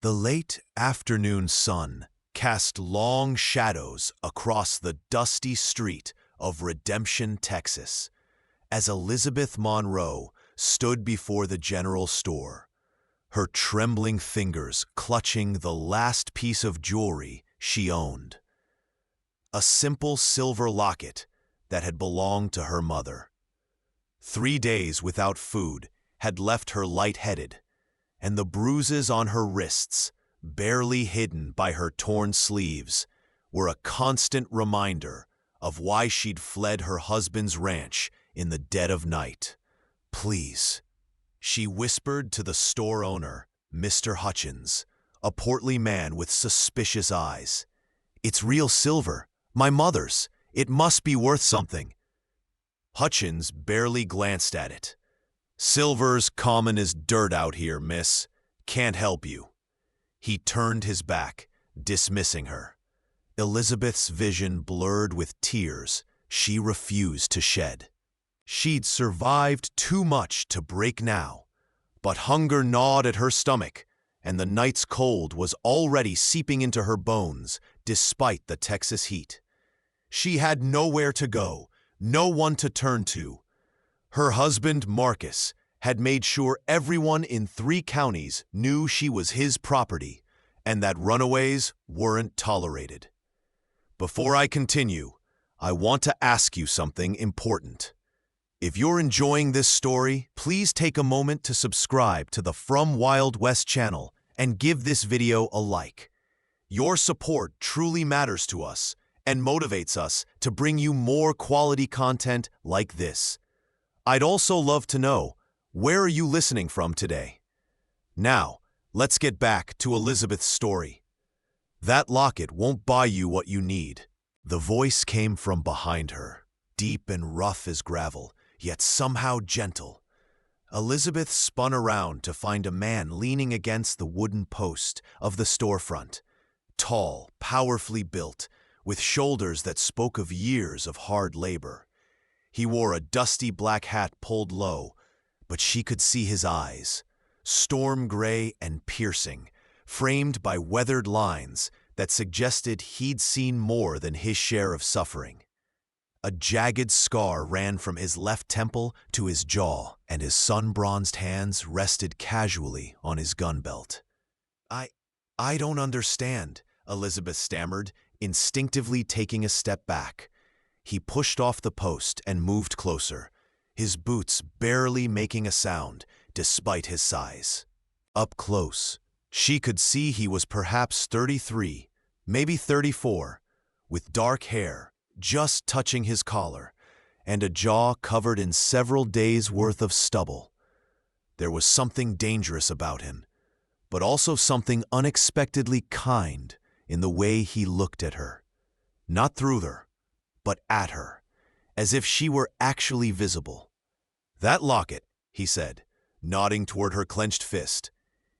The late afternoon sun cast long shadows across the dusty street of Redemption, Texas, as Elizabeth Monroe stood before the general store, her trembling fingers clutching the last piece of jewelry she owned. A simple silver locket that had belonged to her mother. 3 days without food had left her lightheaded, and the bruises on her wrists, barely hidden by her torn sleeves, were a constant reminder of why she'd fled her husband's ranch in the dead of night. "Please," she whispered to the store owner, Mr. Hutchins, a portly man with suspicious eyes. "It's real silver, my mother's. It must be worth something." Hutchins barely glanced at it. "Silver's common as dirt out here, miss. Can't help you." He turned his back, dismissing her. Elizabeth's vision blurred with tears she refused to shed. She'd survived too much to break now, but hunger gnawed at her stomach, and the night's cold was already seeping into her bones despite the Texas heat. She had nowhere to go, no one to turn to. Her husband, Marcus, had made sure everyone in 3 counties knew she was his property and that runaways weren't tolerated. Before I continue, I want to ask you something important. If you're enjoying this story, please take a moment to subscribe to the From Wild West channel and give this video a like. Your support truly matters to us and motivates us to bring you more quality content like this. I'd also love to know, where are you listening from today? Now, let's get back to Elizabeth's story. "That locket won't buy you what you need." The voice came from behind her, deep and rough as gravel, yet somehow gentle. Elizabeth spun around to find a man leaning against the wooden post of the storefront, tall, powerfully built, with shoulders that spoke of years of hard labor. He wore a dusty black hat pulled low, but she could see his eyes, storm gray and piercing, framed by weathered lines that suggested he'd seen more than his share of suffering. A jagged scar ran from his left temple to his jaw, and his sun-bronzed hands rested casually on his gun belt. I don't understand," Elizabeth stammered, instinctively taking a step back. He pushed off the post and moved closer, his boots barely making a sound despite his size. Up close, she could see he was perhaps 33, maybe 34, with dark hair just touching his collar, and a jaw covered in several days' worth of stubble. There was something dangerous about him, but also something unexpectedly kind in the way he looked at her. Not through her, but at her, as if she were actually visible. "That locket," he said, nodding toward her clenched fist.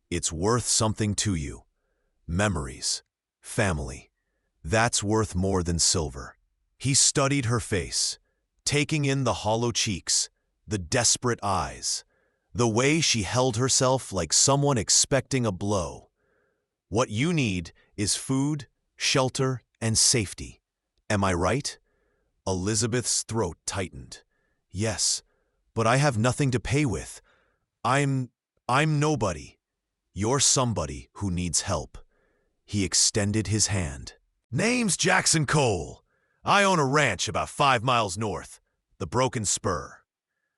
"It's worth something to you. Memories, family. That's worth more than silver." He studied her face, taking in the hollow cheeks, the desperate eyes, the way she held herself like someone expecting a blow. "What you need is food, shelter, and safety. Am I right?" Elizabeth's throat tightened. "Yes, but I have nothing to pay with. I'm nobody. You're somebody who needs help." He extended his hand. "Name's Jackson Cole. I own a ranch about 5 miles north, the Broken Spur.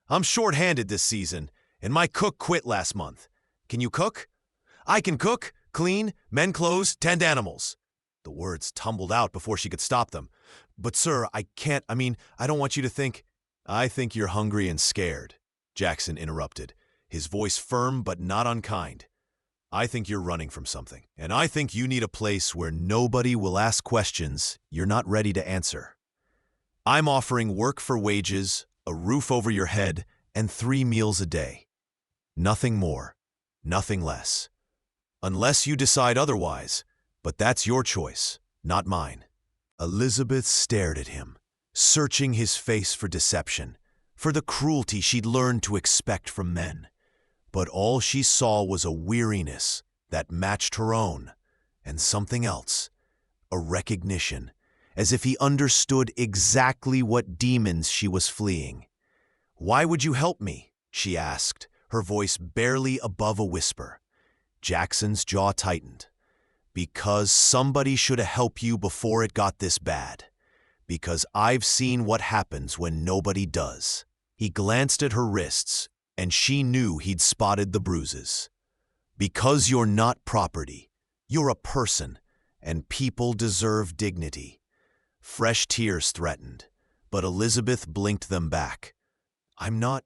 I'm short-handed this season, and my cook quit last month. Can you cook?" "I can cook, clean, mend clothes, tend animals." The words tumbled out before she could stop them. "But sir, I can't, I don't want you to think—" "I think you're hungry and scared," Jackson interrupted, his voice firm but not unkind. "I think you're running from something, and I think you need a place where nobody will ask questions you're not ready to answer. I'm offering work for wages, a roof over your head, and 3 meals a day. Nothing more, nothing less. Unless you decide otherwise, but that's your choice, not mine." Elizabeth stared at him, searching his face for deception, for the cruelty she'd learned to expect from men. But all she saw was a weariness, that matched her own, and something else, a recognition, as if he understood exactly what demons she was fleeing. "Why would you help me?" she asked, her voice barely above a whisper. Jackson's jaw tightened. "Because somebody should have helped you before it got this bad. Because I've seen what happens when nobody does." He glanced at her wrists, and she knew he'd spotted the bruises. "Because you're not property. You're a person, and people deserve dignity." Fresh tears threatened, but Elizabeth blinked them back. I'm not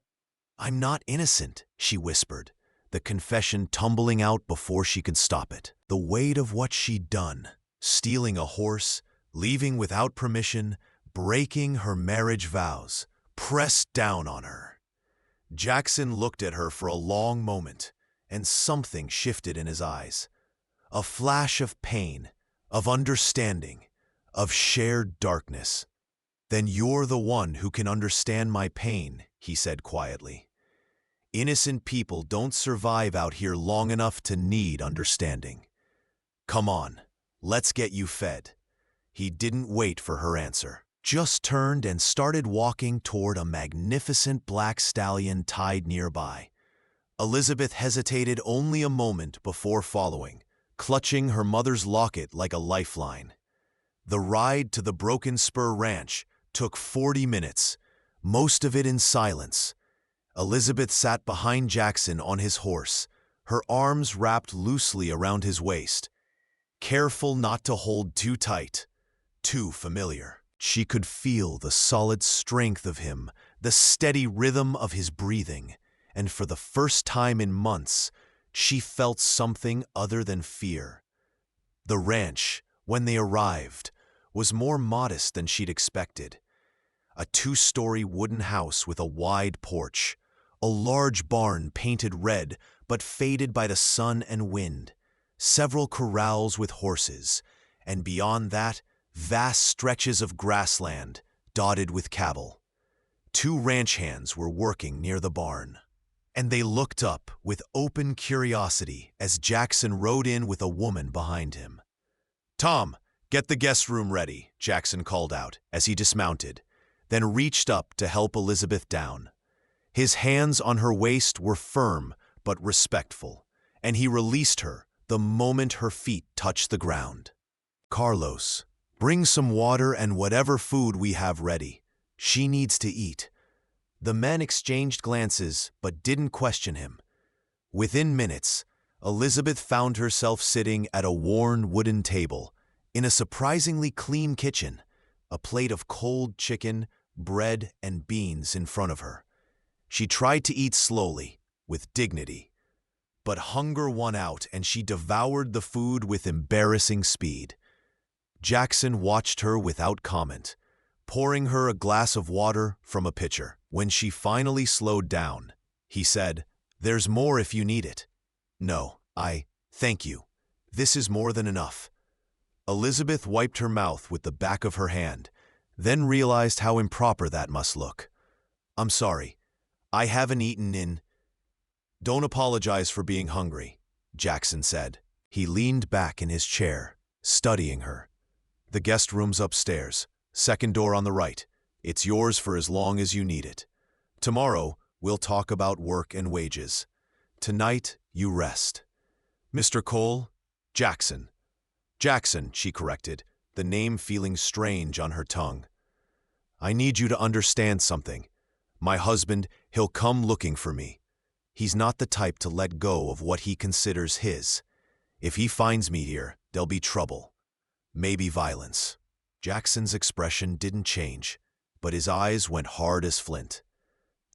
innocent," she whispered, the confession tumbling out before she could stop it. The weight of what she'd done, stealing a horse, leaving without permission, breaking her marriage vows, pressed down on her. Jackson looked at her for a long moment, and something shifted in his eyes. A flash of pain, of understanding, of shared darkness. "Then you're the one who can understand my pain," he said quietly. "Innocent people don't survive out here long enough to need understanding. Come on, let's get you fed." He didn't wait for her answer, just turned and started walking toward a magnificent black stallion tied nearby. Elizabeth hesitated only a moment before following, clutching her mother's locket like a lifeline. The ride to the Broken Spur Ranch took 40 minutes, most of it in silence. Elizabeth sat behind Jackson on his horse, her arms wrapped loosely around his waist, careful not to hold too tight, too familiar. She could feel the solid strength of him, the steady rhythm of his breathing, and for the first time in months, she felt something other than fear. The ranch, when they arrived, was more modest than she'd expected. A 2-story wooden house with a wide porch, a large barn painted red but faded by the sun and wind, several corrals with horses, and beyond that, vast stretches of grassland dotted with cattle. 2 ranch hands were working near the barn, and they looked up with open curiosity as Jackson rode in with a woman behind him. "Tom, get the guest room ready," Jackson called out as he dismounted, then reached up to help Elizabeth down. His hands on her waist were firm but respectful, and he released her the moment her feet touched the ground. "Carlos, bring some water and whatever food we have ready. She needs to eat." The men exchanged glances but didn't question him. Within minutes, Elizabeth found herself sitting at a worn wooden table in a surprisingly clean kitchen, a plate of cold chicken, bread, and beans in front of her. She tried to eat slowly, with dignity, but hunger won out and she devoured the food with embarrassing speed. Jackson watched her without comment, pouring her a glass of water from a pitcher. When she finally slowed down, he said, "There's more if you need it." "No, thank you. This is more than enough." Elizabeth wiped her mouth with the back of her hand, then realized how improper that must look. "I'm sorry. I haven't eaten in—" "Don't apologize for being hungry," Jackson said. He leaned back in his chair, studying her. "The guest room's upstairs, second door on the right. It's yours for as long as you need it. Tomorrow, we'll talk about work and wages. Tonight, you rest." "Mr. Cole?" "Jackson." "Jackson," she corrected, the name feeling strange on her tongue. "I need you to understand something. My husband, he'll come looking for me. He's not the type to let go of what he considers his. If he finds me here, there'll be trouble. Maybe violence." Jackson's expression didn't change, but his eyes went hard as flint.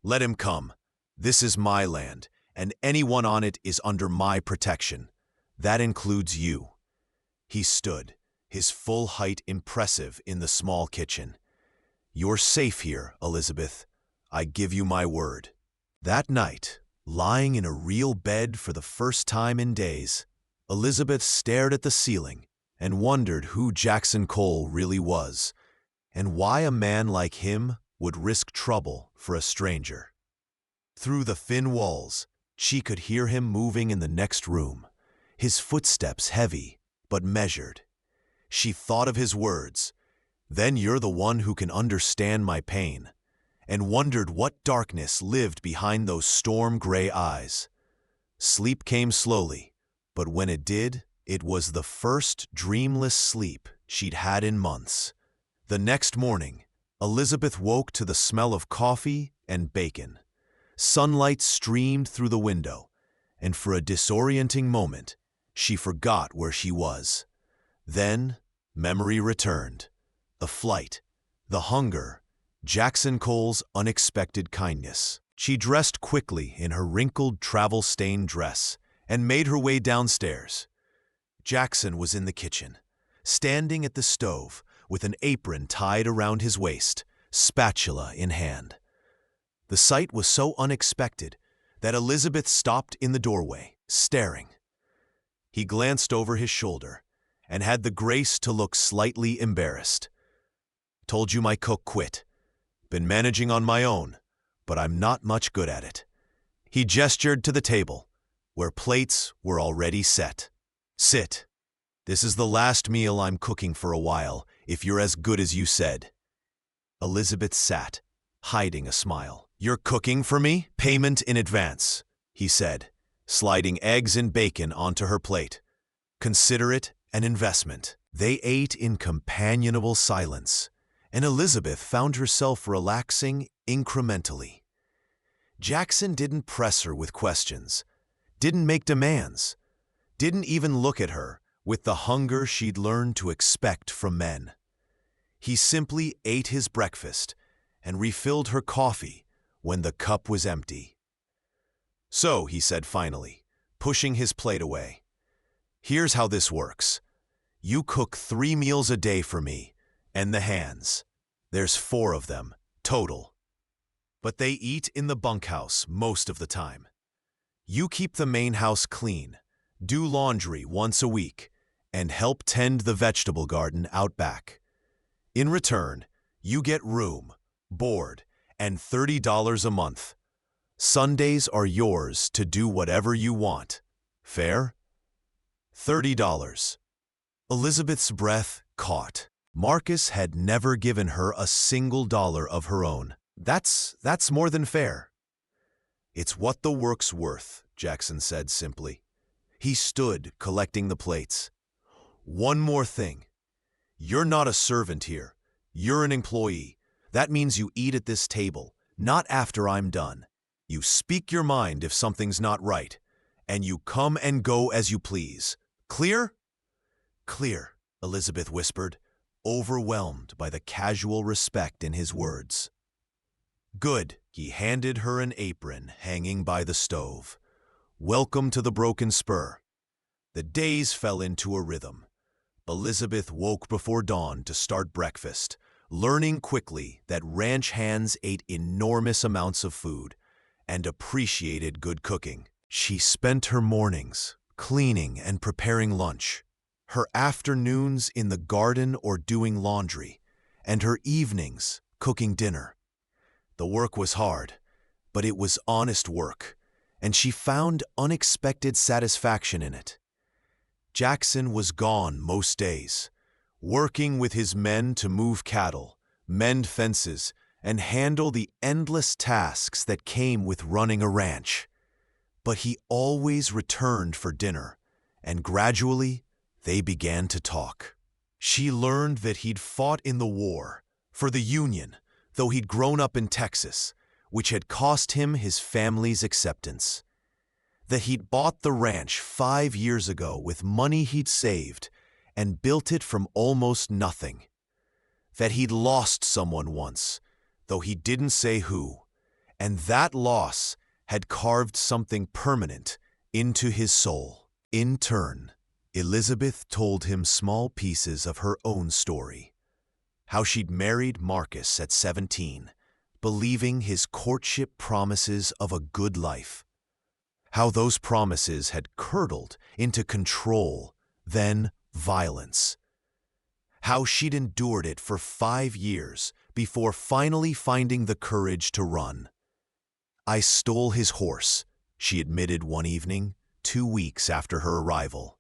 "Let him come. This is my land, and anyone on it is under my protection. That includes you." He stood, his full height impressive in the small kitchen. "You're safe here, Elizabeth. I give you my word." That night, lying in a real bed for the first time in days, Elizabeth stared at the ceiling and wondered who Jackson Cole really was, and why a man like him would risk trouble for a stranger. Through the thin walls, she could hear him moving in the next room, his footsteps heavy but measured. She thought of his words, "Then you're the one who can understand my pain," and wondered what darkness lived behind those storm-gray eyes. Sleep came slowly, but when it did, it was the first dreamless sleep she'd had in months. The next morning, Elizabeth woke to the smell of coffee and bacon. Sunlight streamed through the window, and for a disorienting moment, she forgot where she was. Then, memory returned. The flight, the hunger, Jackson Cole's unexpected kindness. She dressed quickly in her wrinkled, travel-stained dress and made her way downstairs. Jackson was in the kitchen, standing at the stove with an apron tied around his waist, spatula in hand. The sight was so unexpected that Elizabeth stopped in the doorway, staring. He glanced over his shoulder and had the grace to look slightly embarrassed. "Told you my cook quit. Been managing on my own, but I'm not much good at it." He gestured to the table, where plates were already set. "Sit. This is the last meal I'm cooking for a while, if you're as good as you said." Elizabeth sat, hiding a smile. "You're cooking for me? Payment in advance," he said, sliding eggs and bacon onto her plate. "Consider it an investment." They ate in companionable silence, and Elizabeth found herself relaxing incrementally. Jackson didn't press her with questions, didn't make demands, didn't even look at her with the hunger she'd learned to expect from men. He simply ate his breakfast and refilled her coffee when the cup was empty. "So," he said finally, pushing his plate away, "here's how this works. You cook 3 meals a day for me and the hands. There's 4 of them, total. But they eat in the bunkhouse most of the time. You keep the main house clean, do laundry once a week, and help tend the vegetable garden out back. In return, you get room, board, and $30 a month. Sundays are yours to do whatever you want. Fair?" $30. Elizabeth's breath caught. Marcus had never given her a single dollar of her own. That's more than fair." "It's what the work's worth," Jackson said simply. He stood, collecting the plates. "One more thing. You're not a servant here. You're an employee. That means you eat at this table, not after I'm done. You speak your mind if something's not right, and you come and go as you please. Clear?" "Clear," Elizabeth whispered, overwhelmed by the casual respect in his words. "Good." He handed her an apron hanging by the stove. "Welcome to the Broken Spur." The days fell into a rhythm. Elizabeth woke before dawn to start breakfast, learning quickly that ranch hands ate enormous amounts of food and appreciated good cooking. She spent her mornings cleaning and preparing lunch, her afternoons in the garden or doing laundry, and her evenings cooking dinner. The work was hard, but it was honest work, and she found unexpected satisfaction in it. Jackson was gone most days, working with his men to move cattle, mend fences, and handle the endless tasks that came with running a ranch. But he always returned for dinner, and gradually they began to talk. She learned that he'd fought in the war, for the Union, though he'd grown up in Texas, which had cost him his family's acceptance. That he'd bought the ranch 5 years ago with money he'd saved and built it from almost nothing. That he'd lost someone once, though he didn't say who, and that loss had carved something permanent into his soul. In turn, Elizabeth told him small pieces of her own story. How she'd married Marcus at 17, believing his courtship promises of a good life. How those promises had curdled into control, then violence. How she'd endured it for 5 years before finally finding the courage to run. "I stole his horse," she admitted one evening, 2 weeks after her arrival.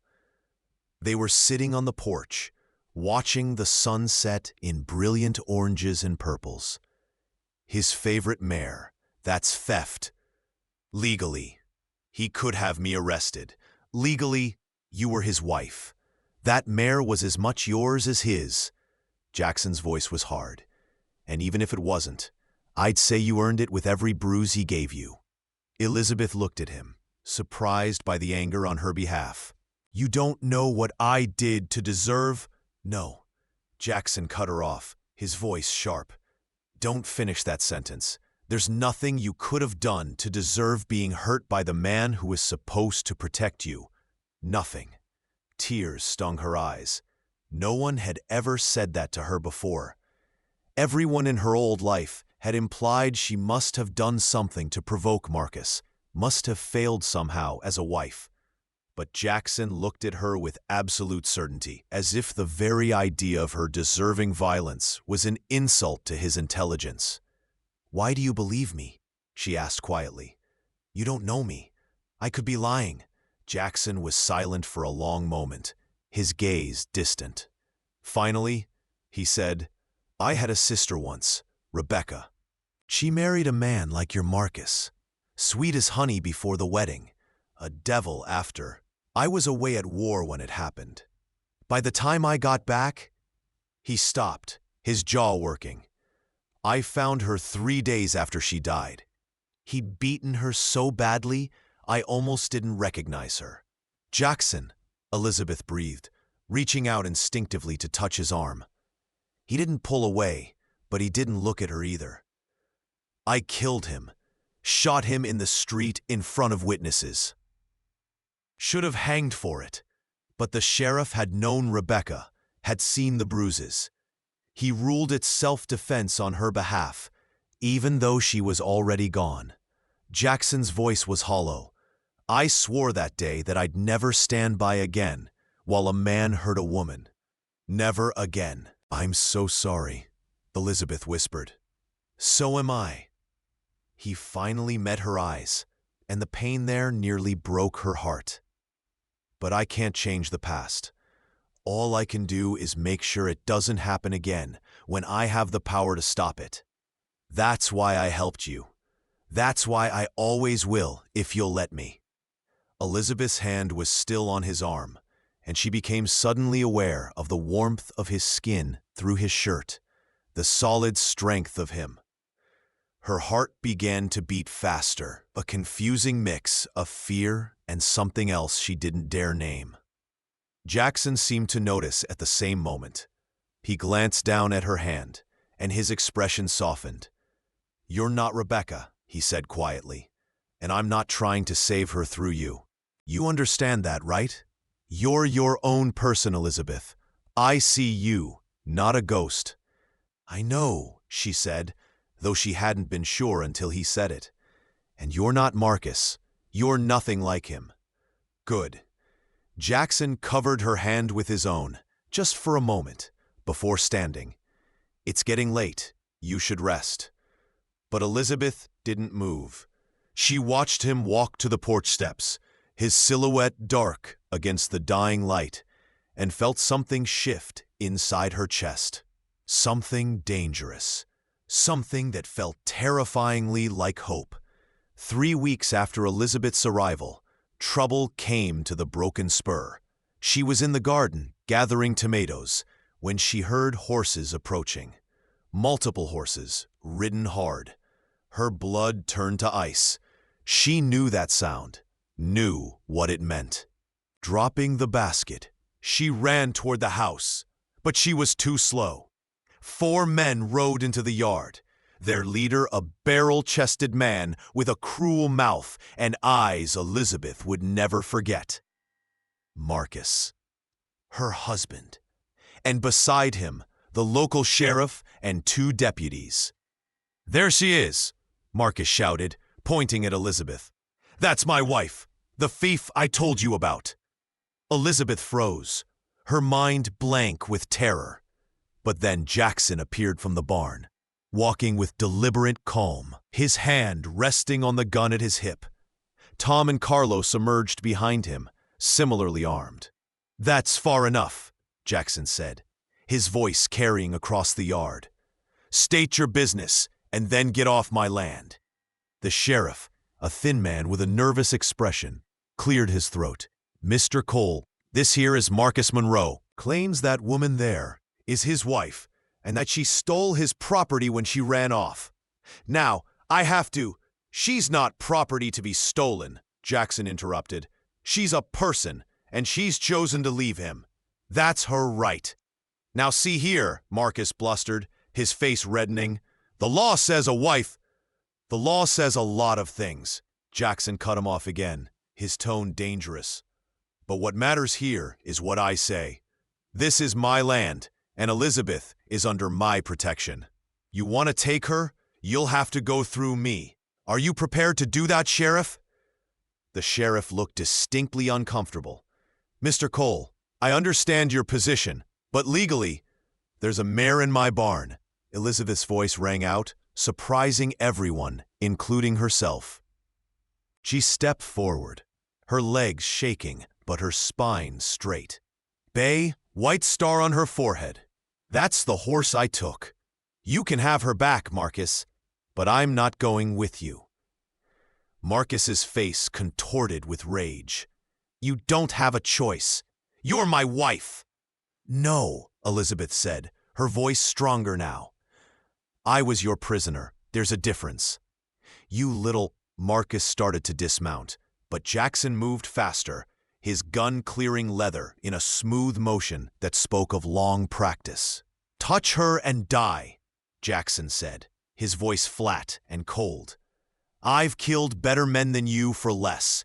They were sitting on the porch, watching the sunset in brilliant oranges and purples. His favorite mare, that's theft. Legally, he could have me arrested. Legally, you were his wife. That mare was as much yours as his. Jackson's voice was hard. And even if it wasn't, I'd say you earned it with every bruise he gave you. Elizabeth looked at him, surprised by the anger on her behalf. You don't know what I did to deserve? No. Jackson cut her off, his voice sharp. Don't finish that sentence. There's nothing you could have done to deserve being hurt by the man who is supposed to protect you. Nothing. Tears stung her eyes. No one had ever said that to her before. Everyone in her old life had implied she must have done something to provoke Marcus, must have failed somehow as a wife. But Jackson looked at her with absolute certainty, as if the very idea of her deserving violence was an insult to his intelligence. Why do you believe me? She asked quietly. You don't know me. I could be lying. Jackson was silent for a long moment, his gaze distant. Finally, he said, I had a sister once, Rebecca. She married a man like your Marcus. Sweet as honey before the wedding, a devil after. I was away at war when it happened. By the time I got back, he stopped, his jaw working. I found her 3 days after she died. He'd beaten her so badly, I almost didn't recognize her. Jackson, Elizabeth breathed, reaching out instinctively to touch his arm. He didn't pull away, but he didn't look at her either. I killed him, shot him in the street in front of witnesses. Should have hanged for it, but the sheriff had known Rebecca, had seen the bruises. He ruled it self-defense on her behalf, even though she was already gone. Jackson's voice was hollow. I swore that day that I'd never stand by again while a man hurt a woman. Never again. I'm so sorry, Elizabeth whispered. So am I. He finally met her eyes, and the pain there nearly broke her heart. But I can't change the past. All I can do is make sure it doesn't happen again when I have the power to stop it. That's why I helped you. That's why I always will, if you'll let me. Elizabeth's hand was still on his arm, and she became suddenly aware of the warmth of his skin through his shirt, the solid strength of him. Her heart began to beat faster, a confusing mix of fear and something else she didn't dare name. Jackson seemed to notice at the same moment. He glanced down at her hand, and his expression softened. You're not Rebecca, he said quietly, and I'm not trying to save her through you. You understand that, right? You're your own person, Elizabeth. I see you, not a ghost. I know, she said, though she hadn't been sure until he said it. And you're not Marcus. You're nothing like him. Good. Jackson covered her hand with his own, just for a moment, before standing. It's getting late. You should rest. But Elizabeth didn't move. She watched him walk to the porch steps, his silhouette dark against the dying light, and felt something shift inside her chest. Something dangerous. Something that felt terrifyingly like hope. 3 weeks after Elizabeth's arrival, trouble came to the Broken Spur. She was in the garden, gathering tomatoes, when she heard horses approaching. Multiple horses, ridden hard. Her blood turned to ice. She knew that sound, knew what it meant. Dropping the basket, she ran toward the house, but she was too slow. 4 men rode into the yard, their leader a barrel-chested man with a cruel mouth and eyes Elizabeth would never forget. Marcus, her husband, and beside him, the local sheriff and 2 deputies. There she is, Marcus shouted, pointing at Elizabeth. That's my wife, the thief I told you about. Elizabeth froze, her mind blank with terror. But then Jackson appeared from the barn, walking with deliberate calm, his hand resting on the gun at his hip. Tom and Carlos emerged behind him, similarly armed. "That's far enough," Jackson said, his voice carrying across the yard. "State your business, and then get off my land." The sheriff, a thin man with a nervous expression, cleared his throat. "Mr. Cole, this here is Marcus Monroe. Claims that woman there is his wife, and that she stole his property when she ran off. Now, I have to—" "She's not property to be stolen," Jackson interrupted. "She's a person, and she's chosen to leave him. That's her right." "Now see here," Marcus blustered, his face reddening. "The law says a wife—" "The law says a lot of things," Jackson cut him off again, his tone dangerous. "But what matters here is what I say. This is my land, and Elizabeth is under my protection. You want to take her? You'll have to go through me. Are you prepared to do that, Sheriff?" The sheriff looked distinctly uncomfortable. "Mr. Cole, I understand your position, but legally, there's a mare in my barn." Elizabeth's voice rang out, surprising everyone, including herself. She stepped forward, her legs shaking, but her spine straight. "Bay, white star on her forehead. That's the horse I took. You can have her back, Marcus, but I'm not going with you." Marcus's face contorted with rage. "You don't have a choice. You're my wife." "No," Elizabeth said, her voice stronger now. "I was your prisoner. There's a difference." "You little—" Marcus started to dismount, but Jackson moved faster, his gun clearing leather in a smooth motion that spoke of long practice. "Touch her and die," Jackson said, his voice flat and cold. "I've killed better men than you for less."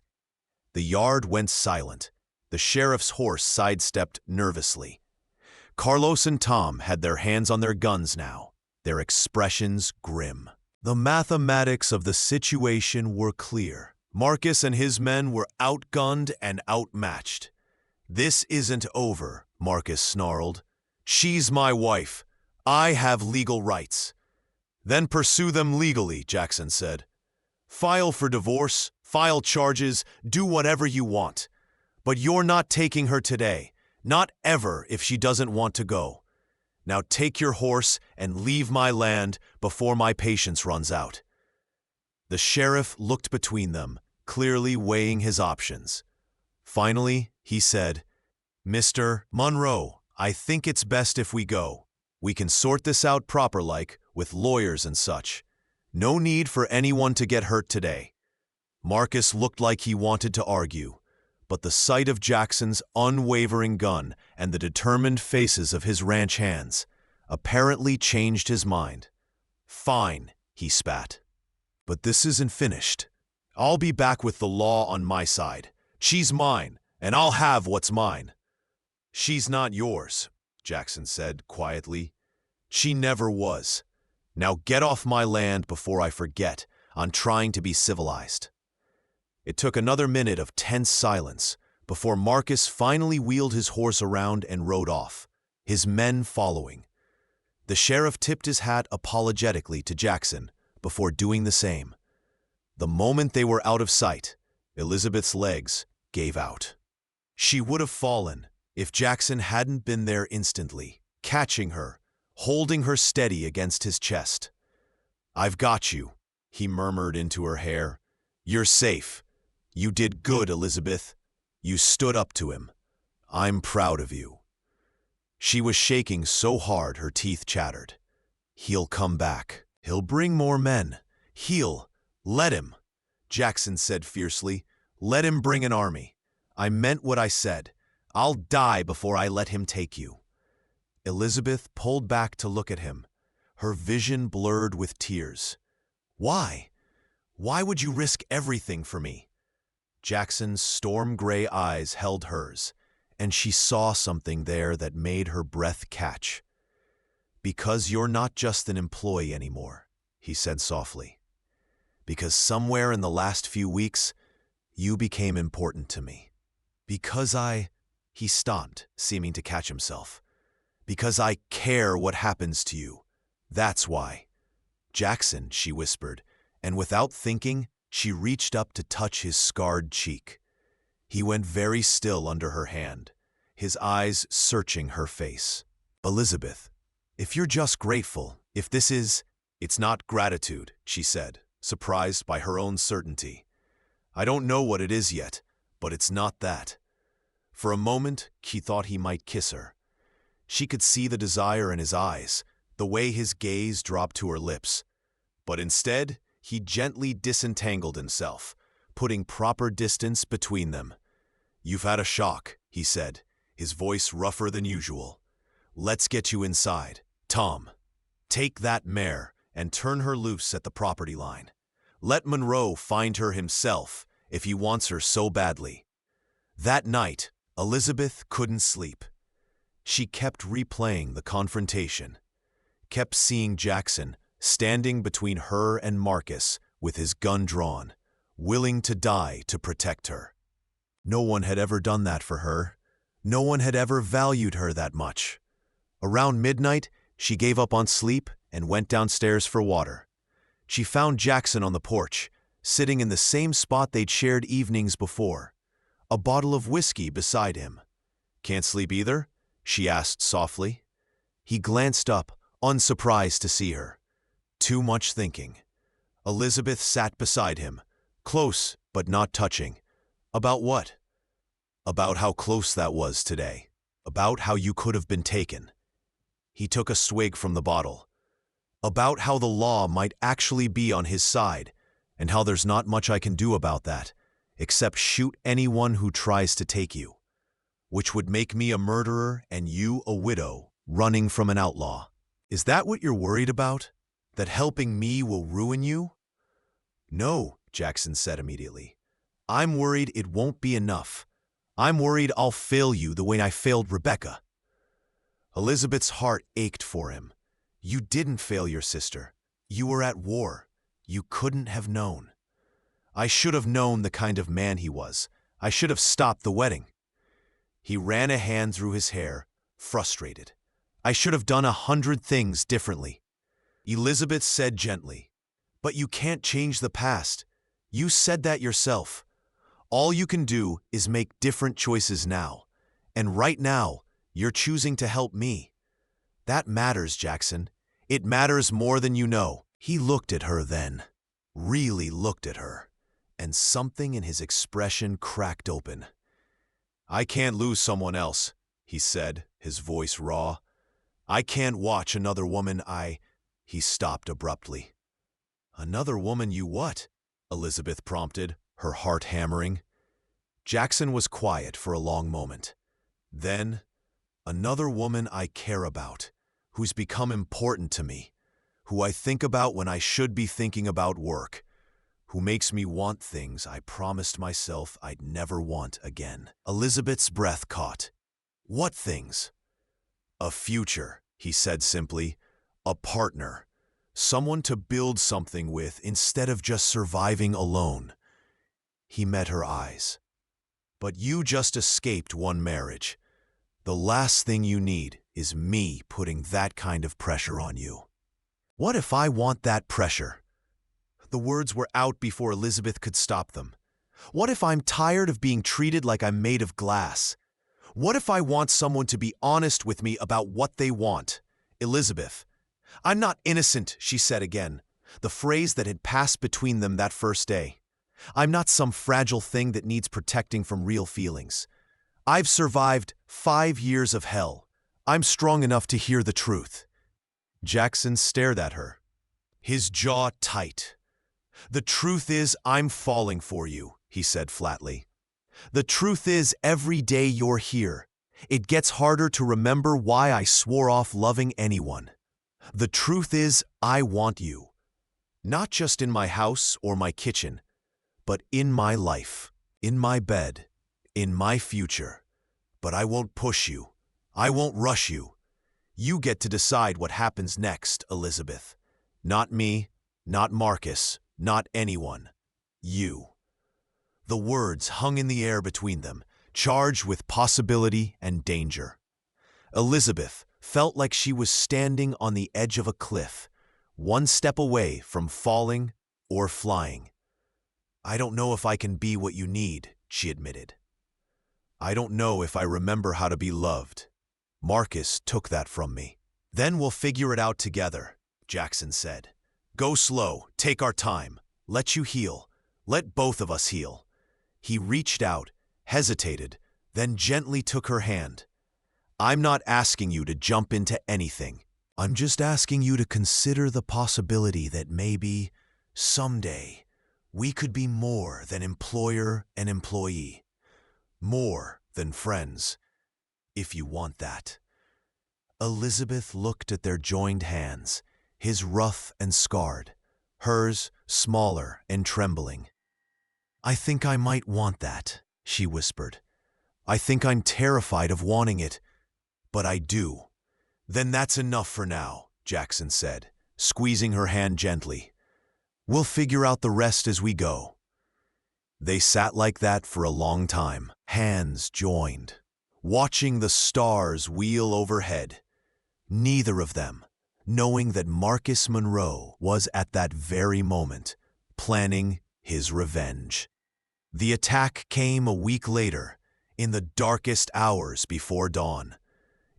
The yard went silent. The sheriff's horse sidestepped nervously. Carlos and Tom had their hands on their guns now, their expressions grim. The mathematics of the situation were clear. Marcus and his men were outgunned and outmatched. "This isn't over," Marcus snarled. "She's my wife. I have legal rights." "Then pursue them legally," Jackson said. "File for divorce, file charges, do whatever you want. But you're not taking her today, not ever if she doesn't want to go. Now take your horse and leave my land before my patience runs out." The sheriff looked between them, clearly weighing his options. Finally, he said, "Mr. Monroe, I think it's best if we go. We can sort this out proper-like, with lawyers and such. No need for anyone to get hurt today." Marcus looked like he wanted to argue, but the sight of Jackson's unwavering gun and the determined faces of his ranch hands apparently changed his mind. "Fine," he spat. "But this isn't finished. I'll be back with the law on my side. She's mine, and I'll have what's mine." "She's not yours," Jackson said quietly. "She never was. Now get off my land before I forget I'm trying to be civilized." It took another minute of tense silence before Marcus finally wheeled his horse around and rode off, his men following. The sheriff tipped his hat apologetically to Jackson before doing the same. The moment they were out of sight, Elizabeth's legs gave out. She would have fallen if Jackson hadn't been there instantly, catching her, holding her steady against his chest. "I've got you," he murmured into her hair. "You're safe. You did good, Elizabeth. You stood up to him. I'm proud of you." She was shaking so hard her teeth chattered. "He'll come back. He'll bring more men. Let him," Jackson said fiercely. "Let him bring an army. I meant what I said. I'll die before I let him take you." Elizabeth pulled back to look at him, her vision blurred with tears. "Why? Why would you risk everything for me?" Jackson's storm-gray eyes held hers, and she saw something there that made her breath catch. "Because you're not just an employee anymore," he said softly. "Because somewhere in the last few weeks, you became important to me. Because He stopped, seeming to catch himself. "Because I care what happens to you. That's why." "Jackson," she whispered, and without thinking, She reached up to touch his scarred cheek. He went very still under her hand, his eyes searching her face. Elizabeth, if you're just grateful, if this is— It's not gratitude, she said, surprised by her own certainty. I don't know what it is yet, but it's not that. For a moment, she thought he might kiss her. She could see the desire in his eyes, the way his gaze dropped to her lips. But instead, he gently disentangled himself, putting proper distance between them. You've had a shock, he said, his voice rougher than usual. Let's get you inside. Tom, take that mare and turn her loose at the property line. Let Monroe find her himself if he wants her so badly. That night, Elizabeth couldn't sleep. She kept replaying the confrontation, kept seeing Jackson standing between her and Marcus with his gun drawn, willing to die to protect her. No one had ever done that for her. No one had ever valued her that much. Around midnight, she gave up on sleep and went downstairs for water. She found Jackson on the porch, sitting in the same spot they'd shared evenings before, a bottle of whiskey beside him. Can't sleep either? She asked softly. He glanced up, unsurprised to see her. Too much thinking. Elizabeth sat beside him, close but not touching. About what? About how close that was today. About how you could have been taken. He took a swig from the bottle. About how the law might actually be on his side, and how there's not much I can do about that, except shoot anyone who tries to take you. Which would make me a murderer and you a widow, running from an outlaw. Is that what you're worried about? That helping me will ruin you? No, Jackson said immediately. I'm worried it won't be enough. I'm worried I'll fail you the way I failed Rebecca. Elizabeth's heart ached for him. You didn't fail your sister. You were at war. You couldn't have known. I should have known the kind of man he was. I should have stopped the wedding. He ran a hand through his hair, frustrated. I should have done 100 things differently. Elizabeth said gently, but you can't change the past. You said that yourself. All you can do is make different choices now. And right now, you're choosing to help me. That matters, Jackson. It matters more than you know. He looked at her then, really looked at her, and something in his expression cracked open. I can't lose someone else, he said, his voice raw. I can't watch another woman He stopped abruptly. Another woman you what? Elizabeth prompted, her heart hammering. Jackson was quiet for a long moment. Then, another woman I care about, who's become important to me, who I think about when I should be thinking about work, who makes me want things I promised myself I'd never want again. Elizabeth's breath caught. What things? A future, he said simply. A partner. Someone to build something with instead of just surviving alone. He met her eyes. But you just escaped one marriage. The last thing you need is me putting that kind of pressure on you. What if I want that pressure? The words were out before Elizabeth could stop them. What if I'm tired of being treated like I'm made of glass? What if I want someone to be honest with me about what they want? Elizabeth, I'm not innocent, she said again, the phrase that had passed between them that first day. I'm not some fragile thing that needs protecting from real feelings. I've survived 5 years of hell. I'm strong enough to hear the truth. Jackson stared at her, his jaw tight. The truth is, I'm falling for you, he said flatly. The truth is, every day you're here, it gets harder to remember why I swore off loving anyone. The truth is, I want you. Not just in my house or my kitchen, but in my life, in my bed, in my future. But I won't push you. I won't rush you. You get to decide what happens next, Elizabeth. Not me, not Marcus, not anyone. You. The words hung in the air between them, charged with possibility and danger. Elizabeth felt like she was standing on the edge of a cliff, one step away from falling or flying. I don't know if I can be what you need, she admitted. I don't know if I remember how to be loved. Marcus took that from me. Then we'll figure it out together, Jackson said. Go slow, take our time, let you heal, let both of us heal. He reached out, hesitated, then gently took her hand. I'm not asking you to jump into anything. I'm just asking you to consider the possibility that maybe, someday, we could be more than employer and employee. More than friends, if you want that. Elizabeth looked at their joined hands, his rough and scarred, hers smaller and trembling. I think I might want that, she whispered. I think I'm terrified of wanting it, but I do. Then that's enough for now, Jackson said, squeezing her hand gently. We'll figure out the rest as we go. They sat like that for a long time, hands joined, watching the stars wheel overhead. Neither of them knowing that Marcus Monroe was at that very moment planning his revenge. The attack came a week later, in the darkest hours before dawn.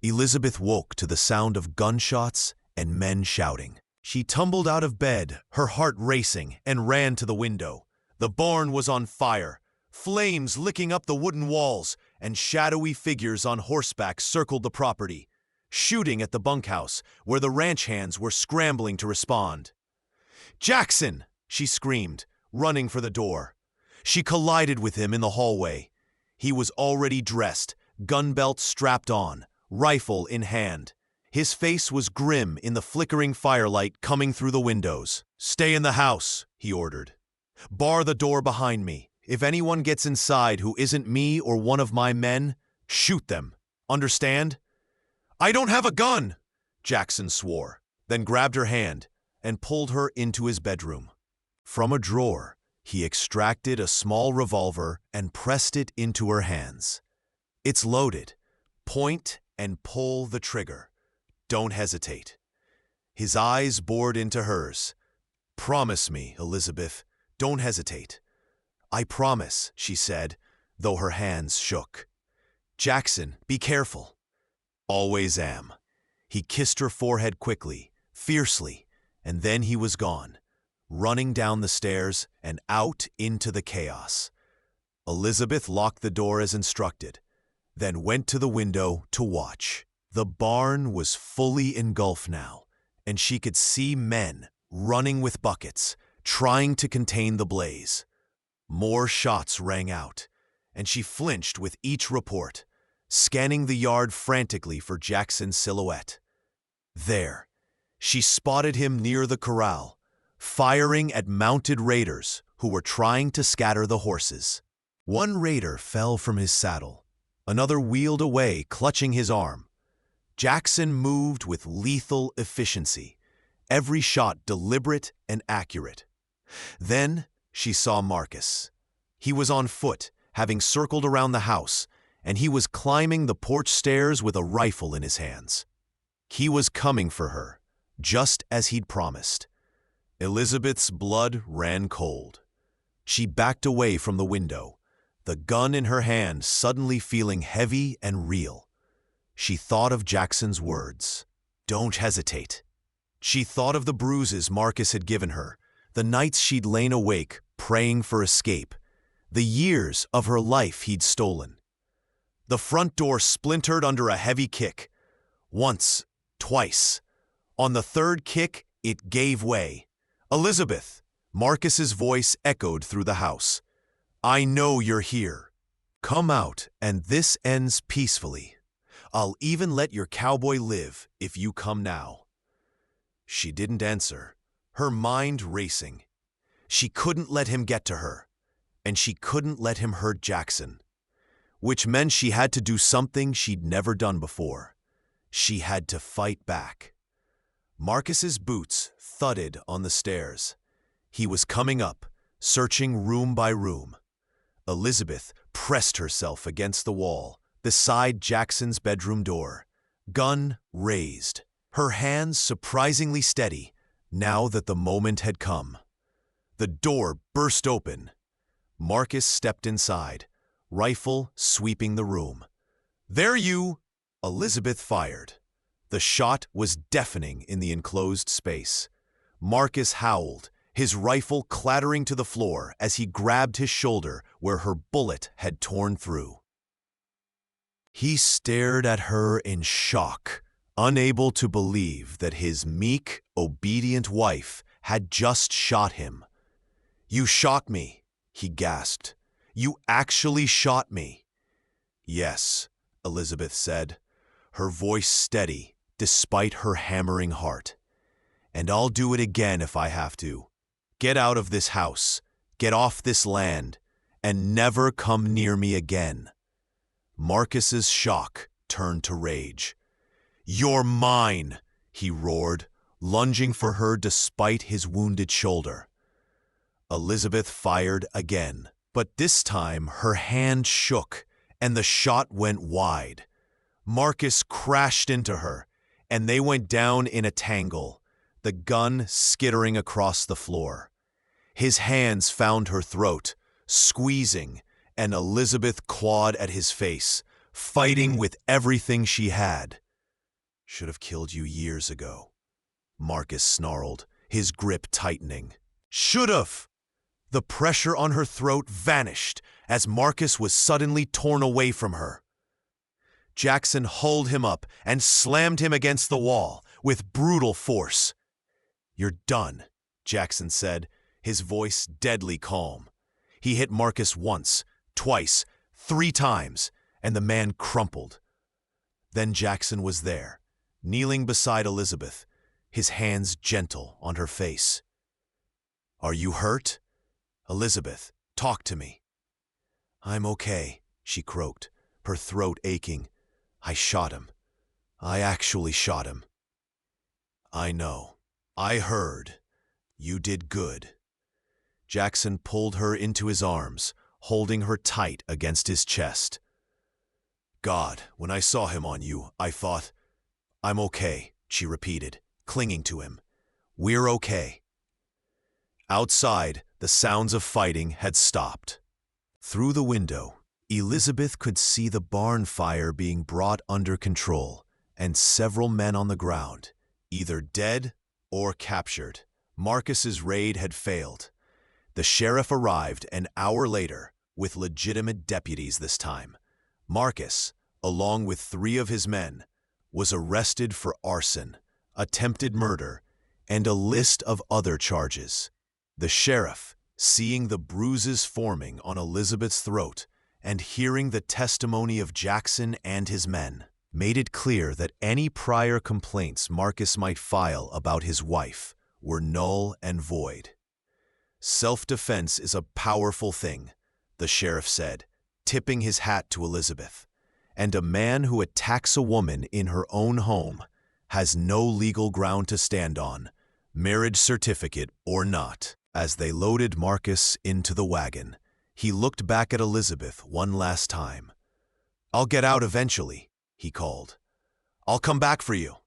Elizabeth woke to the sound of gunshots and men shouting. She tumbled out of bed, her heart racing, and ran to the window. The barn was on fire, flames licking up the wooden walls, and shadowy figures on horseback circled the property, shooting at the bunkhouse where the ranch hands were scrambling to respond. Jackson! She screamed, running for the door. She collided with him in the hallway. He was already dressed, gun belt strapped on, rifle in hand. His face was grim in the flickering firelight coming through the windows. Stay in the house, he ordered. Bar the door behind me. If anyone gets inside who isn't me or one of my men, shoot them. Understand? I don't have a gun, Jackson swore, then grabbed her hand and pulled her into his bedroom. From a drawer, he extracted a small revolver and pressed it into her hands. It's loaded. Point and pull the trigger. Don't hesitate. His eyes bored into hers. Promise me, Elizabeth. Don't hesitate. I promise, she said, though her hands shook. Jackson, be careful. Always am. He kissed her forehead quickly, fiercely, and then he was gone, running down the stairs and out into the chaos. Elizabeth locked the door as instructed, then went to the window to watch. The barn was fully engulfed now, and she could see men running with buckets, trying to contain the blaze. More shots rang out, and she flinched with each report, scanning the yard frantically for Jackson's silhouette. There, she spotted him near the corral, firing at mounted raiders who were trying to scatter the horses. One raider fell from his saddle. Another wheeled away, clutching his arm. Jackson moved with lethal efficiency, every shot deliberate and accurate. Then she saw Marcus. He was on foot, having circled around the house, and he was climbing the porch stairs with a rifle in his hands. He was coming for her, just as he'd promised. Elizabeth's blood ran cold. She backed away from the window, the gun in her hand suddenly feeling heavy and real. She thought of Jackson's words, "Don't hesitate." She thought of the bruises Marcus had given her, the nights she'd lain awake, praying for escape, the years of her life he'd stolen. The front door splintered under a heavy kick. Once, twice. On the third kick, it gave way. "Elizabeth!" Marcus's voice echoed through the house. "I know you're here. Come out, and this ends peacefully. I'll even let your cowboy live if you come now." She didn't answer, her mind racing. She couldn't let him get to her, and she couldn't let him hurt Jackson, which meant she had to do something she'd never done before. She had to fight back. Marcus's boots thudded on the stairs. He was coming up, searching room by room. Elizabeth pressed herself against the wall, beside Jackson's bedroom door, gun raised, her hands surprisingly steady, now that the moment had come. The door burst open. Marcus stepped inside, rifle sweeping the room. "There you!" Elizabeth fired. The shot was deafening in the enclosed space. Marcus howled, his rifle clattering to the floor as he grabbed his shoulder where her bullet had torn through. He stared at her in shock, unable to believe that his meek, obedient wife had just shot him. "You shot me," he gasped. "You actually shot me." "Yes," Elizabeth said, her voice steady despite her hammering heart. "And I'll do it again if I have to. Get out of this house, get off this land, and never come near me again." Marcus's shock turned to rage. "You're mine," he roared, lunging for her despite his wounded shoulder. Elizabeth fired again, but this time her hand shook and the shot went wide. Marcus crashed into her, and they went down in a tangle, the gun skittering across the floor. His hands found her throat, squeezing, and Elizabeth clawed at his face, fighting with everything she had. "Should have killed you years ago," Marcus snarled, his grip tightening. "Should have!" The pressure on her throat vanished as Marcus was suddenly torn away from her. Jackson hauled him up and slammed him against the wall with brutal force. "You're done," Jackson said, his voice deadly calm. He hit Marcus once, twice, 3 times, and the man crumpled. Then Jackson was there, kneeling beside Elizabeth, his hands gentle on her face. "Are you hurt? Elizabeth, talk to me." "I'm okay," she croaked, her throat aching. "I shot him. I actually shot him." "I know. I heard. You did good." Jackson pulled her into his arms, holding her tight against his chest. "God, when I saw him on you, I thought—" "I'm okay," she repeated, clinging to him. "We're okay." Outside, the sounds of fighting had stopped. Through the window, Elizabeth could see the barn fire being brought under control and several men on the ground, either dead or captured. Marcus's raid had failed. The sheriff arrived an hour later with legitimate deputies this time. Marcus, along with 3 of his men, was arrested for arson, attempted murder, and a list of other charges. The sheriff, seeing the bruises forming on Elizabeth's throat and hearing the testimony of Jackson and his men, made it clear that any prior complaints Marcus might file about his wife were null and void. "Self-defense is a powerful thing," the sheriff said, tipping his hat to Elizabeth. "And a man who attacks a woman in her own home has no legal ground to stand on, marriage certificate or not." As they loaded Marcus into the wagon, he looked back at Elizabeth one last time. "I'll get out eventually," he called. "I'll come back for you."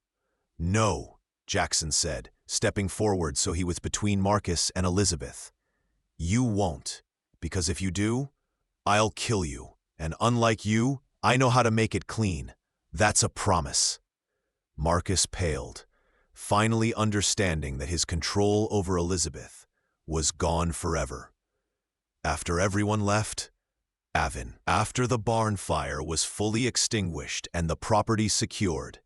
"No," Jackson said, stepping forward so he was between Marcus and Elizabeth. "You won't, because if you do, I'll kill you, and unlike you, I know how to make it clean. That's a promise." Marcus paled, finally understanding that his control over Elizabeth was gone forever. After everyone left, after the barn fire was fully extinguished and the property secured,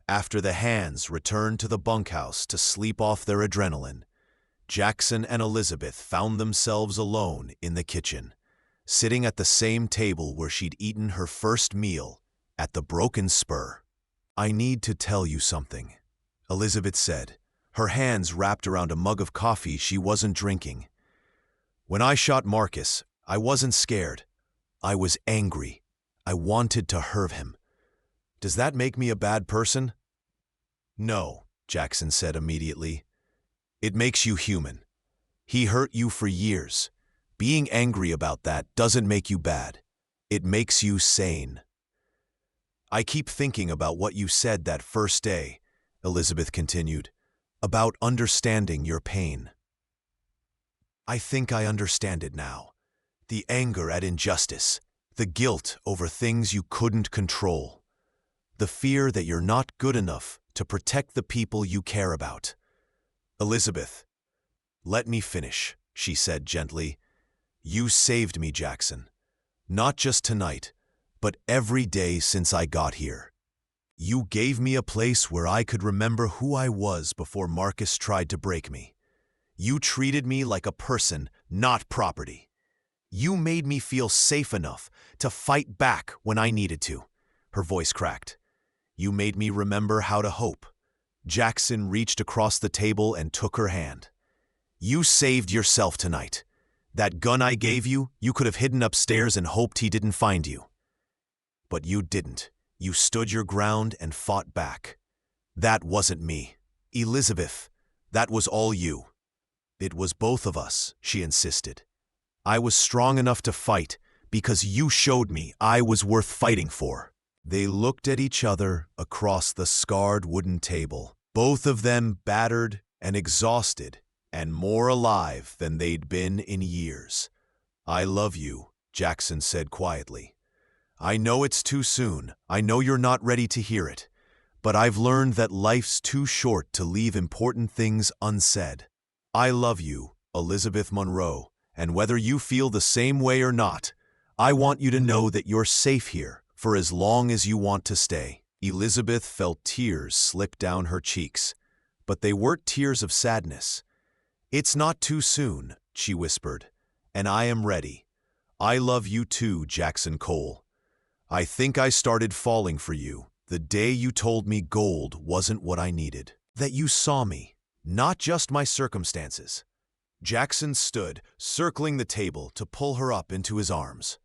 after the hands returned to the bunkhouse to sleep off their adrenaline, Jackson and Elizabeth found themselves alone in the kitchen, sitting at the same table where she'd eaten her first meal at the Broken Spur. "I need to tell you something," Elizabeth said, her hands wrapped around a mug of coffee she wasn't drinking. "When I shot Marcus, I wasn't scared. I was angry. I wanted to hurt him. Does that make me a bad person?" "No," Jackson said immediately. "It makes you human. He hurt you for years. Being angry about that doesn't make you bad. It makes you sane." "I keep thinking about what you said that first day," Elizabeth continued, "about understanding your pain. I think I understand it now. The anger at injustice, the guilt over things you couldn't control, the fear that you're not good enough to protect the people you care about. Elizabeth, let me finish, she said gently. You saved me, Jackson. Not just tonight, but every day since I got here. You gave me a place where I could remember who I was before Marcus tried to break me. You treated me like a person, not property. You made me feel safe enough to fight back when I needed to. Her voice cracked. You made me remember how to hope. Jackson reached across the table and took her hand. You saved yourself tonight. That gun I gave you, you could have hidden upstairs and hoped he didn't find you. But you didn't. You stood your ground and fought back. That wasn't me. Elizabeth, that was all you. It was both of us, she insisted. I was strong enough to fight because you showed me I was worth fighting for. They looked at each other across the scarred wooden table, both of them battered and exhausted and more alive than they'd been in years. I love you, Jackson said quietly. I know it's too soon. I know you're not ready to hear it. But I've learned that life's too short to leave important things unsaid. I love you, Elizabeth Monroe, and whether you feel the same way or not, I want you to know that you're safe here for as long as you want to stay. Elizabeth felt tears slip down her cheeks, but they weren't tears of sadness. It's not too soon, she whispered, and I am ready. I love you too, Jackson Cole. I think I started falling for you the day you told me gold wasn't what I needed. That you saw me, not just my circumstances. Jackson stood, circling the table to pull her up into his arms.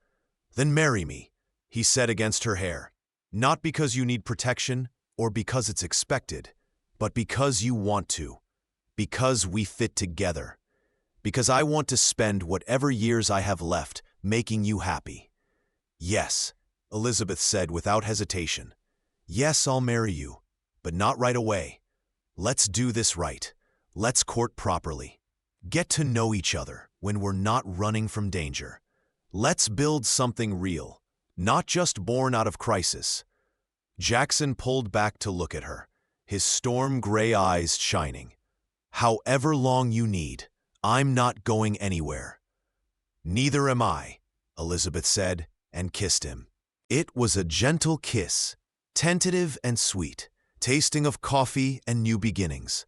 Then marry me, he said against her hair. Not because you need protection or because it's expected, but because you want to. Because we fit together. Because I want to spend whatever years I have left making you happy. Yes, Elizabeth said without hesitation. Yes, I'll marry you, but not right away. Let's do this right. Let's court properly. Get to know each other when we're not running from danger. Let's build something real, not just born out of crisis. Jackson pulled back to look at her, his storm-gray eyes shining. However long you need, I'm not going anywhere. Neither am I, Elizabeth said, and kissed him. It was a gentle kiss, tentative and sweet, tasting of coffee and new beginnings.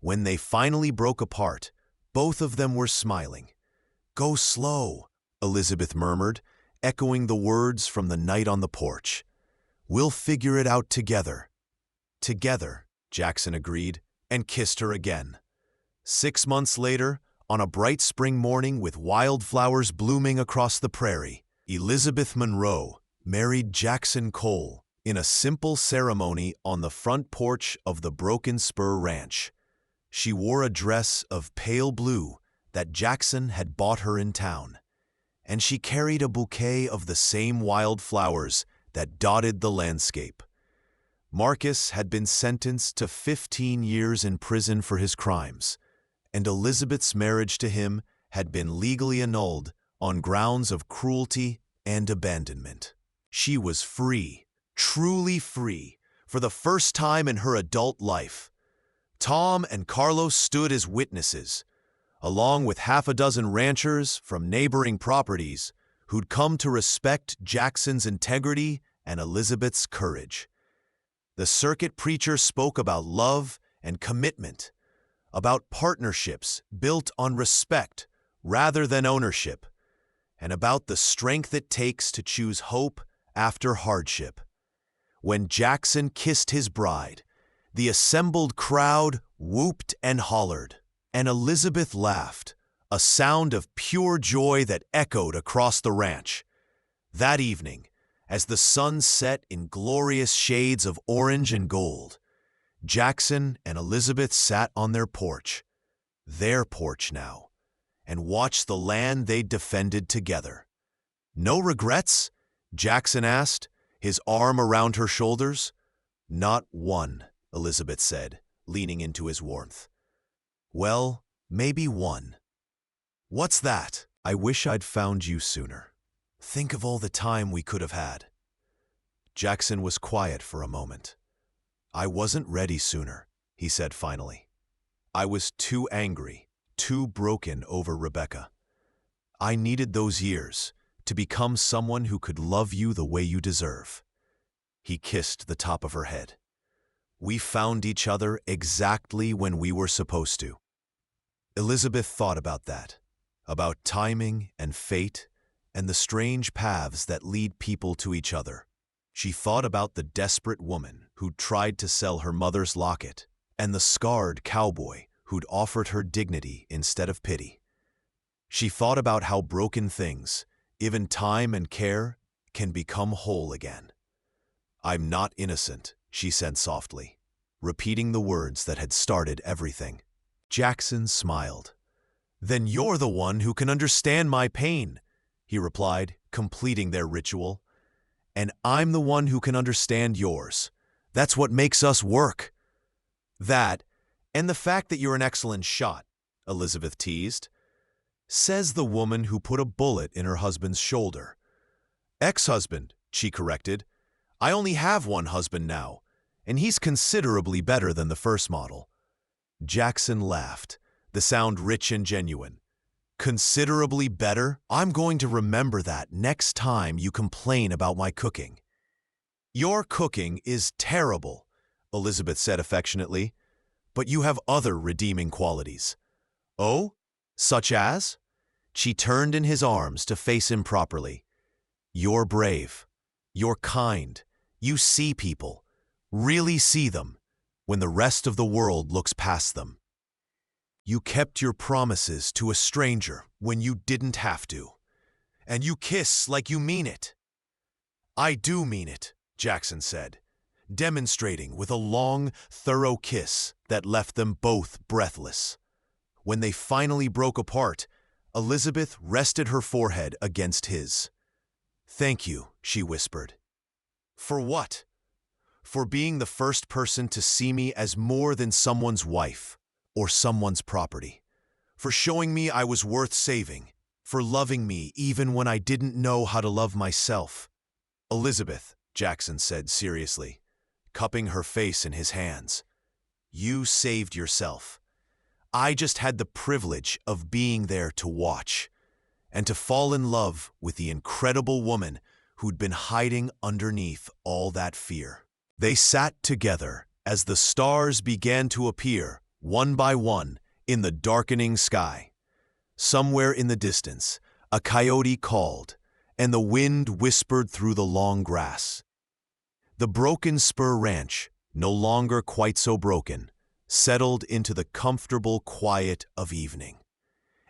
When they finally broke apart, both of them were smiling. Go slow, Elizabeth murmured, echoing the words from the night on the porch. We'll figure it out together. Together, Jackson agreed, and kissed her again. 6 months later, on a bright spring morning with wildflowers blooming across the prairie, Elizabeth Monroe married Jackson Cole in a simple ceremony on the front porch of the Broken Spur Ranch. She wore a dress of pale blue that Jackson had bought her in town, and she carried a bouquet of the same wildflowers that dotted the landscape. Marcus had been sentenced to 15 years in prison for his crimes, and Elizabeth's marriage to him had been legally annulled on grounds of cruelty and abandonment. She was free, truly free, for the first time in her adult life. Tom and Carlos stood as witnesses, along with half a dozen ranchers from neighboring properties who'd come to respect Jackson's integrity and Elizabeth's courage. The circuit preacher spoke about love and commitment, about partnerships built on respect rather than ownership, and about the strength it takes to choose hope after hardship. When Jackson kissed his bride, the assembled crowd whooped and hollered, and Elizabeth laughed, a sound of pure joy that echoed across the ranch. That evening, as the sun set in glorious shades of orange and gold, Jackson and Elizabeth sat on their porch now, and watched the land they'd defended together. No regrets? Jackson asked, his arm around her shoulders. Not one, Elizabeth said, leaning into his warmth. Well, maybe one. What's that? I wish I'd found you sooner. Think of all the time we could have had." Jackson was quiet for a moment. "I wasn't ready sooner," he said finally. "I was too angry, too broken over Rebecca. I needed those years to become someone who could love you the way you deserve." He kissed the top of her head. "We found each other exactly when we were supposed to." Elizabeth thought about that, about timing and fate and the strange paths that lead people to each other. She thought about the desperate woman who'd tried to sell her mother's locket and the scarred cowboy who'd offered her dignity instead of pity. She thought about how broken things, even time and care, can become whole again. "I'm not innocent," she said softly, repeating the words that had started everything. Jackson smiled. "Then you're the one who can understand my pain," he replied, completing their ritual. "And I'm the one who can understand yours. That's what makes us work." "That, and the fact that you're an excellent shot," Elizabeth teased. "Says the woman who put a bullet in her husband's shoulder." "Ex-husband," she corrected. "I only have one husband now, and he's considerably better than the first model." Jackson laughed, the sound rich and genuine. "Considerably better? I'm going to remember that next time you complain about my cooking." "Your cooking is terrible," Elizabeth said affectionately, "but you have other redeeming qualities." "Oh? Such as?" She turned in his arms to face him properly. "You're brave. You're kind. You see people, really see them, when the rest of the world looks past them. You kept your promises to a stranger when you didn't have to. And you kiss like you mean it." "I do mean it," Jackson said, demonstrating with a long, thorough kiss that left them both breathless. When they finally broke apart, Elizabeth rested her forehead against his. "Thank you," she whispered. "For what?" "For being the first person to see me as more than someone's wife or someone's property. For showing me I was worth saving. For loving me even when I didn't know how to love myself." "Elizabeth," Jackson said seriously, cupping her face in his hands, "you saved yourself. I just had the privilege of being there to watch and to fall in love with the incredible woman who'd been hiding underneath all that fear." They sat together as the stars began to appear, one by one, in the darkening sky. Somewhere in the distance, a coyote called, and the wind whispered through the long grass. The Broken Spur Ranch, no longer quite so broken, settled into the comfortable quiet of evening.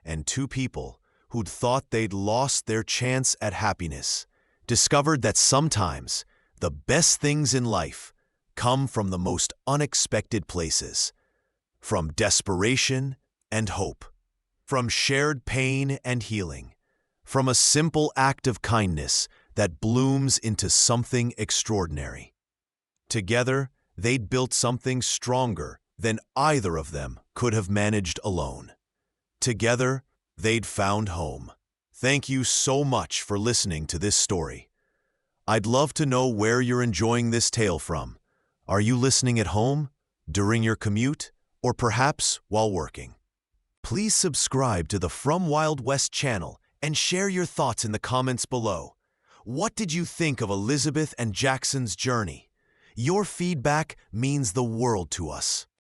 And two people who'd thought they'd lost their chance at happiness discovered that sometimes the best things in life come from the most unexpected places, from desperation and hope, from shared pain and healing, from a simple act of kindness that blooms into something extraordinary. Together, they'd built something stronger than either of them could have managed alone. Together, they'd found home. Thank you so much for listening to this story. I'd love to know where you're enjoying this tale from. Are you listening at home, during your commute, or perhaps while working? Please subscribe to the From Wild West channel and share your thoughts in the comments below. What did you think of Elizabeth and Jackson's journey? Your feedback means the world to us.